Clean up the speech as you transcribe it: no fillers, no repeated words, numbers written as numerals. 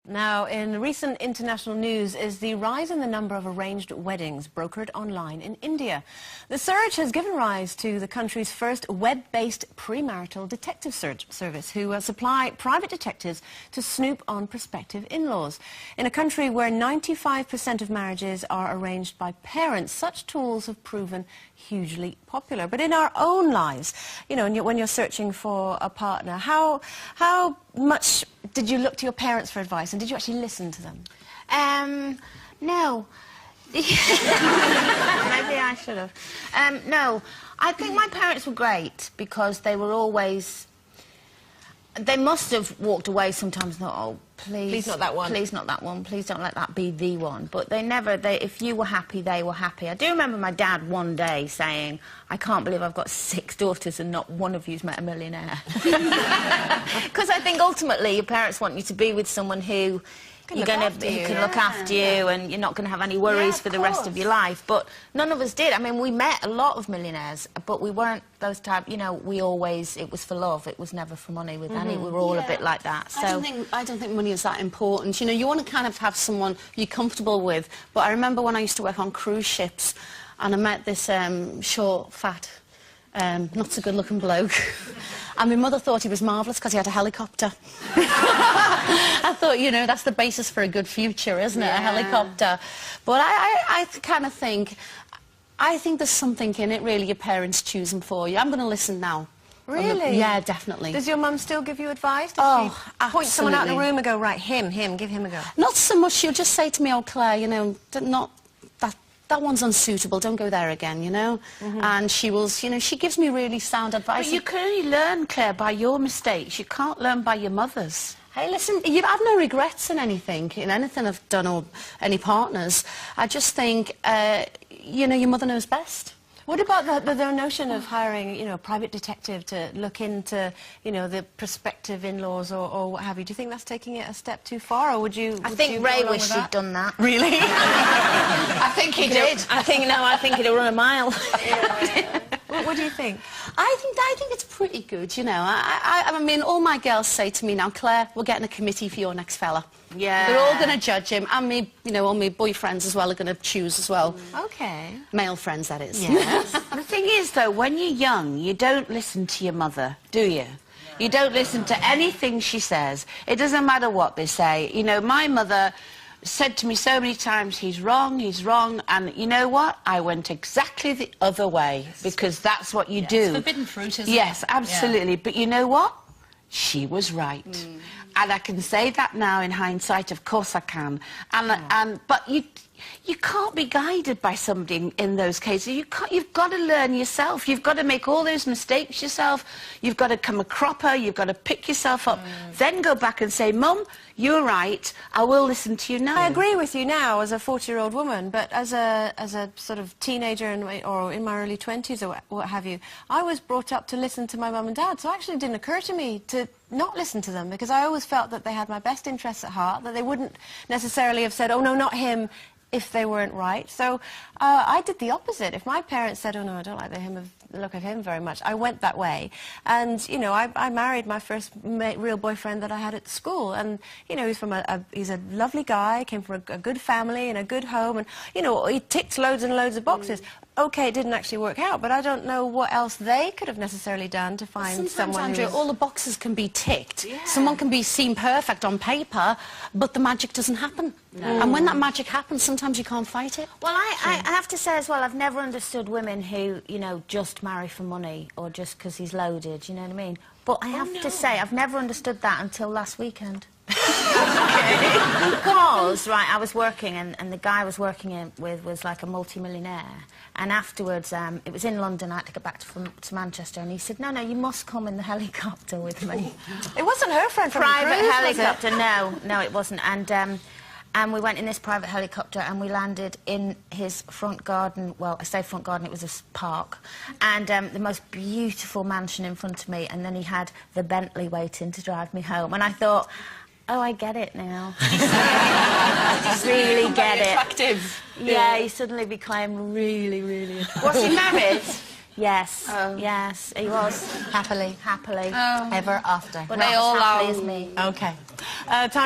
Now, in recent international news is the rise in the number of arranged weddings brokered online in India. The surge has given rise to the country's first web-based premarital detective service, who supply private detectives to snoop on prospective in-laws. In a country where 95% of marriages are arranged by parents, such tools have proven hugely popular. But in our own lives, you know, when you're searching for a partner, how much did you look to your parents for advice, and did you actually listen to them? No. Maybe I should have. No, I think my parents were great because they were always... They must have walked away sometimes and thought, oh, please not that one. Please not that one. Please don't let that be the one. But they never, if you were happy, they were happy. I do remember my dad one day saying, I can't believe I've got 6 daughters and not one of you's met a millionaire. Because I think ultimately your parents want you to be with someone who who can look after you, and you're not going to have any worries for the rest of your life. But none of us did. I mean, we met a lot of millionaires, but we weren't those type, you know, we always, it was for love, it was never for money with any. We were all a bit like that. So I don't think money is that important. You know, you want to kind of have someone you're comfortable with. But I remember when I used to work on cruise ships, and I met this short, fat, not so good-looking bloke. And my mother thought he was marvellous because he had a helicopter. I thought, you know, that's the basis for a good future, isn't it? A helicopter. But I kind of think, I think there's something in it, really, your parents choosing for you. I'm going to listen now. Really? Yeah, definitely. Does your mum still give you advice? Does she point someone out in the room and go, right, him, give him a go? Not so much. She'll just say to me, oh, Claire, you know, that one's unsuitable, don't go there again, you know? And she will, you know, she gives me really sound advice. But you can only learn, Claire, by your mistakes. You can't learn by your mother's. Hey, listen, I've no regrets in anything I've done, or any partners. I just think, you know, your mother knows best. What about the notion of hiring, you know, a private detective to look into, you know, the prospective in-laws or what have you? Do you think that's taking it a step too far, or would you... I think Ray wished he'd done that. Really? I think he did. I think he'd have run a mile. What do you think? I think it's pretty good, you know. I mean, all my girls say to me now, Claire, we're getting a committee for your next fella. Yeah. They're all going to judge him, and me, you know, all my boyfriends as well are going to choose as well. Okay. Male friends, that is. Yes. The thing is, though, when you're young, you don't listen to your mother, do you? You don't listen to anything she says. It doesn't matter what they say. You know, my mother said to me so many times, he's wrong, and you know what? I went exactly the other way, because that's what you do. It's forbidden fruit, isn't it? Yes, absolutely. Yeah. But you know what? She was right. And I can say that now in hindsight, of course I can. But you can't be guided by somebody in those cases. You've got to learn yourself. You've got to make all those mistakes yourself. You've got to come a cropper. You've got to pick yourself up. Then go back and say, Mum, you're right. I will listen to you now. I agree with you now as a 40-year-old woman, but as a sort of teenager or in my early 20s or what have you, I was brought up to listen to my mum and dad. So it actually didn't occur to me to not listen to them, because I always felt that they had my best interests at heart, that they wouldn't necessarily have said, oh, no, not him, if they weren't right. So I did the opposite. If my parents said, oh, no, I don't like the look of him very much, I went that way. And, you know, I married my first real boyfriend that I had at school. And, you know, he's a lovely guy, came from a good family and a good home. And, you know, he ticked loads and loads of boxes. OK, it didn't actually work out, but I don't know what else they could have necessarily done to find someone Andrea, all the boxes can be ticked. Yeah. Someone can be seen perfect on paper, but the magic doesn't happen. No. And when that magic happens, sometimes you can't fight it. Well, I have to say as well, I've never understood women who, you know, just marry for money or just because he's loaded, you know what I mean? But I have to say, I've never understood that until last weekend. Because, right, I was working and the guy I was working with was like a multi-millionaire, and afterwards, it was in London, I had to get back to Manchester, and he said, no, you must come in the helicopter with me. It wasn't her friend from private cruise, helicopter, no, it wasn't. And we went in this private helicopter and we landed in his front garden. Well, I say front garden, it was a park. And the most beautiful mansion in front of me, and then he had the Bentley waiting to drive me home. And I thought, oh, I get it now. I really get it. Attractive. Yeah, he suddenly became really, really attractive. Was he married? Yes, yes, he was. Happily. Happily. Ever after. But not as happily as me. OK. Time for